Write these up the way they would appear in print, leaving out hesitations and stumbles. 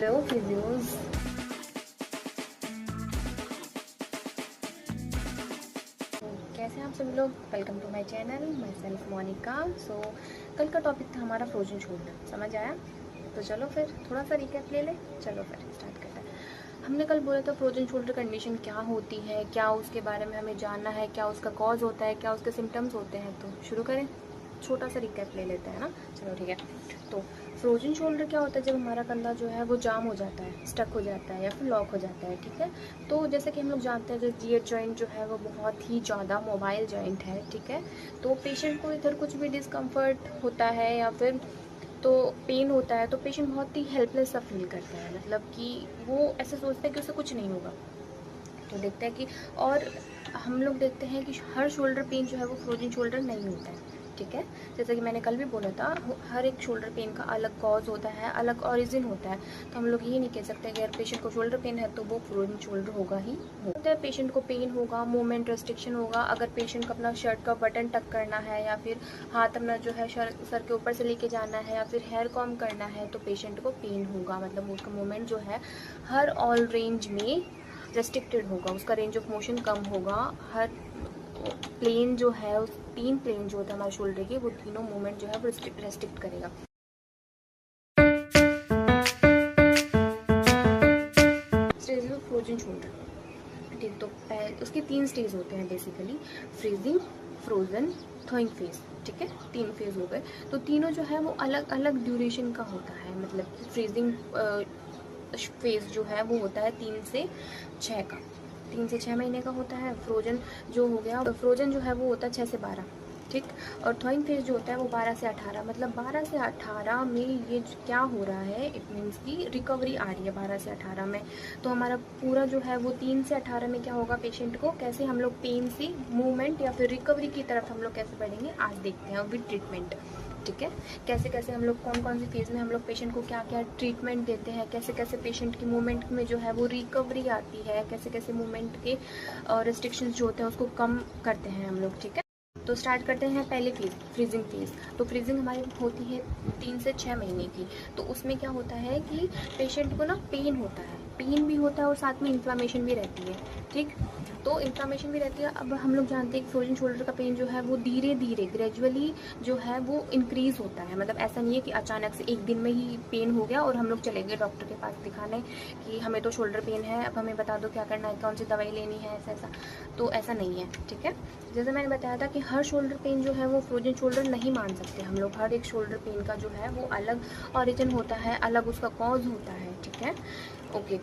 Hello physios, कैसे हैं आप सभी लोग। Welcome to my channel, myself Monika. So कल का टॉपिक था हमारा फ्रोजन शोल्डर, समझ आया? तो चलो फिर थोड़ा सा रिकैप ले ले। चलो फिर स्टार्ट करते हैं। हमने कल बोला था फ्रोजन शोल्डर कंडीशन क्या होती है, क्या उसके बारे में हमें जानना है, क्या उसका कॉज होता है, क्या उसके सिम्टम्स होते हैं। तो शुरू करें, छोटा सा रिकैप ले लेते हैं ना। चलो ठीक है। तो फ्रोजन शोल्डर क्या होता है? जब हमारा कंधा जो है वो जाम हो जाता है, स्टक हो जाता है या फिर लॉक हो जाता है, ठीक है। तो जैसे कि हम लोग जानते हैं, जो जीएच जॉइंट जो है वो बहुत ही ज़्यादा मोबाइल जॉइंट है, ठीक है। तो पेशेंट को इधर कुछ भी डिस्कम्फर्ट होता है या फिर तो पेन होता है, तो पेशेंट बहुत ही हेल्पलेस सा फील करता है, मतलब कि वो ऐसे सोचता है कि उसे कुछ नहीं होगा। तो देखते हैं कि और हम लोग देखते हैं कि हर शोल्डर पेन जो है वो फ्रोजन शोल्डर नहीं होता है, ठीक है। जैसे कि मैंने कल भी बोला था, हर एक शोल्डर पेन का अलग कॉज होता है, अलग ओरिजिन होता है। तो हम लोग ये नहीं कह सकते कि अगर पेशेंट को शोल्डर पेन है तो वो फ्रोजन शोल्डर होगा ही होता है। पेशेंट को पेन होगा, मूवमेंट रेस्ट्रिक्शन होगा, अगर पेशेंट को अपना शर्ट का बटन टक करना है या फिर हाथ अपना जो है सर के ऊपर से लेके जाना है या फिर हेयर कॉम करना है, तो पेशेंट को पेन होगा। मतलब उसका मूवमेंट जो है हर ऑल रेंज में रेस्ट्रिक्टेड होगा, उसका रेंज ऑफ मोशन कम होगा। हर प्लेन जो है, उस 3 प्लेन जो होता है हमारे शोल्डर के, वो तीनों मूवमेंट जो है वो रेस्ट्रिक्ट करेगा। स्टेज ऑफ फ्रोजन शोल्डर, ठीक। तो उसके 3 स्टेज होते हैं बेसिकली, फ्रीजिंग, फ्रोजन, थॉइंग फेज, ठीक है। 3 फेज हो गए। तो तीनों जो है वो अलग अलग ड्यूरेशन का होता है। मतलब फ्रीजिंग फेज जो है वो होता है 3 से 6 का, 3 से 6 महीने का होता है। फ्रोजन जो हो गया, फ्रोजन जो है वो होता है 6 से 12, ठीक। और थॉइंग फेज जो होता है वो 12 से 18। मतलब 12 से 18 में ये क्या हो रहा है, इट मीन्स की रिकवरी आ रही है 12 से 18 में। तो हमारा पूरा जो है वो 3 से 18 में क्या होगा, पेशेंट को कैसे हम लोग पेन से मूवमेंट या फिर रिकवरी की तरफ हम लोग कैसे बढ़ेंगे, आज देखते हैं विद ट्रीटमेंट, ठीक है। कैसे कैसे हम लोग कौन कौन सी फेज़ में हम लोग पेशेंट को क्या क्या ट्रीटमेंट देते हैं, कैसे कैसे पेशेंट की मूवमेंट में जो है वो रिकवरी आती है, कैसे कैसे मूवमेंट के रिस्ट्रिक्शंस जो होते हैं उसको कम करते हैं हम लोग, ठीक है। तो स्टार्ट करते हैं पहले फेज़, फ्रीजिंग फेज़। तो फ्रीजिंग हमारी होती है 3 से 6 महीने की। तो उसमें क्या होता है कि पेशेंट को ना पेन होता है, पेन भी होता है और साथ में इन्फ्लामेशन भी रहती है, ठीक। तो इन्फ्लामेशन भी रहती है। अब हम लोग जानते हैं कि फ्रोजन शोल्डर का पेन जो है वो धीरे धीरे ग्रेजुअली जो है वो इंक्रीज़ होता है। मतलब ऐसा नहीं है कि अचानक से एक दिन में ही पेन हो गया और हम लोग चले गए डॉक्टर के पास दिखाने कि हमें तो शोल्डर पेन है, अब हमें बता दो क्या करना है, कौन सी दवाई लेनी है, ऐसा ऐसा। तो ऐसा नहीं है, ठीक है। जैसे मैंने बताया था कि हर शोल्डर पेन जो है वो फ्रोजन शोल्डर नहीं मान सकते हम लोग। हर एक शोल्डर पेन का जो है वो अलग ऑरिजिन होता है, अलग उसका कॉज होता है, ठीक है। ओके।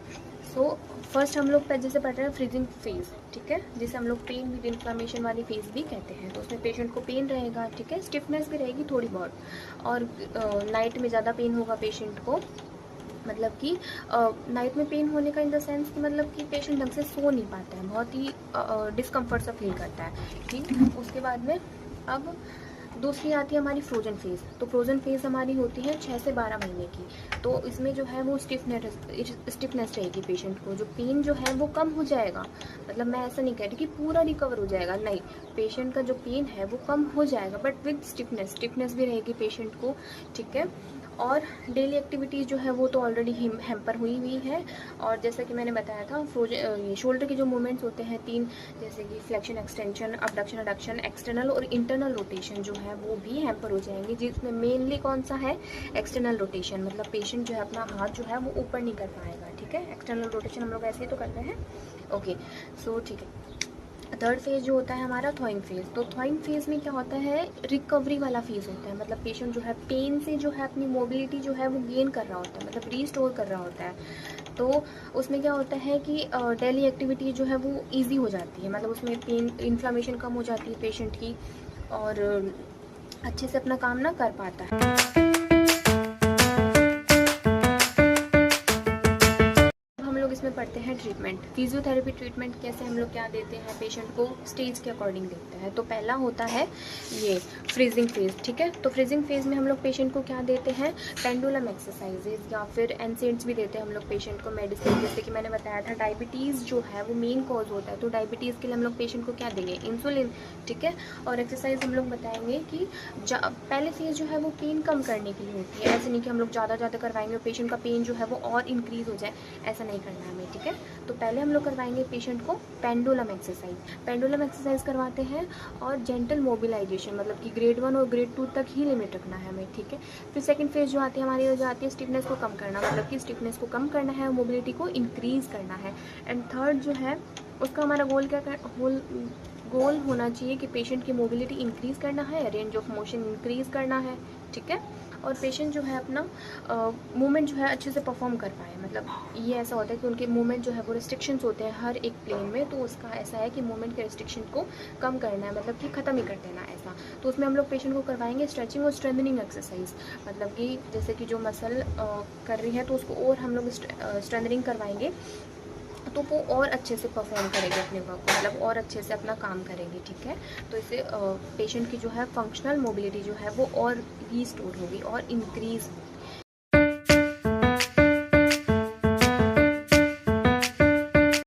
सो फर्स्ट हम लोग जैसे पढ़ रहे हैं फ्रीजिंग फेज, ठीक है, जिसे हम लोग पेन विद इन्फ्लामेशन वाली फेज भी कहते हैं। तो उसमें पेशेंट को पेन रहेगा, ठीक है, स्टिफनेस भी रहेगी थोड़ी बहुत, और नाइट में ज़्यादा पेन होगा पेशेंट को। मतलब कि नाइट में पेन होने का इन द सेंस कि मतलब कि पेशेंट ढंग से सो नहीं पाता है, बहुत ही डिस्कम्फर्ट सा फील करता है, ठीक। उसके बाद में अब दूसरी आती है हमारी फ्रोजन फेज़। तो फ्रोजन फेज़ हमारी होती है 6 से 12 महीने की। तो इसमें जो है वो स्टिफनेस रहेगी पेशेंट को, जो पेन जो है वो कम हो जाएगा। मतलब मैं ऐसा नहीं कह रही कि पूरा रिकवर हो जाएगा, नहीं, पेशेंट का जो पेन है वो कम हो जाएगा, बट विद स्टिफनेस भी रहेगी पेशेंट को, ठीक है। और डेली एक्टिविटीज़ जो है वो तो ऑलरेडी हैम्पर हुई हुई है। और जैसा कि मैंने बताया था, ये शोल्डर के जो मूवमेंट्स होते हैं 3, जैसे कि flexion, extension, abduction, adduction, external और इंटरनल रोटेशन जो है वो भी हैम्पर हो जाएंगे, जिसमें मेनली कौन सा है, एक्सटर्नल रोटेशन। मतलब पेशेंट जो है अपना हाथ जो है वो ऊपर नहीं कर पाएगा, ठीक है। एक्सटर्नल रोटेशन हम लोग ऐसे ही तो करते हैं, ओके। सो ठीक है। थर्ड फेज जो होता है हमारा थॉइंग फेज। तो थॉइंग फेज में क्या होता है, रिकवरी वाला फेज होता है। मतलब पेशेंट जो है पेन से जो है अपनी मोबिलिटी जो है वो गेन कर रहा होता है, मतलब रीस्टोर कर रहा होता है। तो उसमें क्या होता है कि डेली एक्टिविटी जो है वो इजी हो जाती है। मतलब उसमें पेन इन्फ्लामेशन कम हो जाती है पेशेंट की, और अच्छे से अपना काम ना कर पाता है। हम लोग इसमें पढ़ते हैं ट्रीटमेंट। फिजियोथेरेपी ट्रीटमेंट कैसे हम लोग क्या देते हैं पेशेंट को, स्टेज के अकॉर्डिंग देखते हैं। तो पहला होता है ये फ्रीजिंग फेज, ठीक है। तो फ्रीजिंग फेज में हम लोग पेशेंट को क्या देते हैं, पेंडुलम एक्सरसाइजेज या फिर एनसेड्स भी देते हैं हम लोग पेशेंट को। मेडिसिन जैसे कि मैंने बताया था डायबिटीज़ जो है वो मेन कॉज होता है, तो डायबिटीज़ के लिए हम लोग पेशेंट को क्या देंगे, इंसुलिन, ठीक है। और एक्सरसाइज हम लोग बताएंगे कि पहले फेज जो है वो पेन कम करने के लिए होती है। ऐसे नहीं कि हम लोग ज़्यादा करवाएंगे और पेशेंट का पेन जो है वो और इंक्रीज़ हो जाए, ऐसा नहीं करना है हमें, ठीक है। तो पहले हम लोग करवाएंगे पेशेंट को पेंडुलम एक्सरसाइज, पेंडुलम एक्सरसाइज करवाते हैं और जेंटल मोबिलाइजेशन, मतलब कि ग्रेड 1 और ग्रेड 2 तक ही लिमिट रखना है हमें, ठीक है। फिर सेकंड फेज जो आती है हमारी, जो आती है स्टिफनेस को कम करना, मतलब कि स्टिफनेस को कम करना है और मोबिलिटी को इंक्रीज़ करना है। एंड थर्ड जो है उसका हमारा गोल क्या गोल होना चाहिए कि पेशेंट की मोबिलिटी इंक्रीज़ करना है, रेंज ऑफ मोशन इंक्रीज़ करना है, ठीक है। और पेशेंट जो है अपना मूवमेंट जो है अच्छे से परफॉर्म कर पाए। मतलब ये ऐसा होता है कि उनके मूवमेंट जो है वो रिस्ट्रिक्शंस होते हैं हर एक प्लेन में, तो उसका ऐसा है कि मूवमेंट के रिस्ट्रिक्शन को कम करना है, मतलब कि ख़त्म ही कर देना ऐसा। तो उसमें हम लोग पेशेंट को करवाएंगे स्ट्रेचिंग और स्ट्रेंथनिंग एक्सरसाइज, मतलब कि जैसे कि जो मसल कर रही है तो उसको और हम लोग स्ट्रेंथनिंग करवाएंगे, तो वो और अच्छे से परफॉर्म करेंगे अपने वर्क को, मतलब और अच्छे से अपना काम करेंगे, ठीक है। तो इससे पेशेंट की जो है फंक्शनल मोबिलिटी जो है वो और रिस्टोर होगी और इंक्रीज़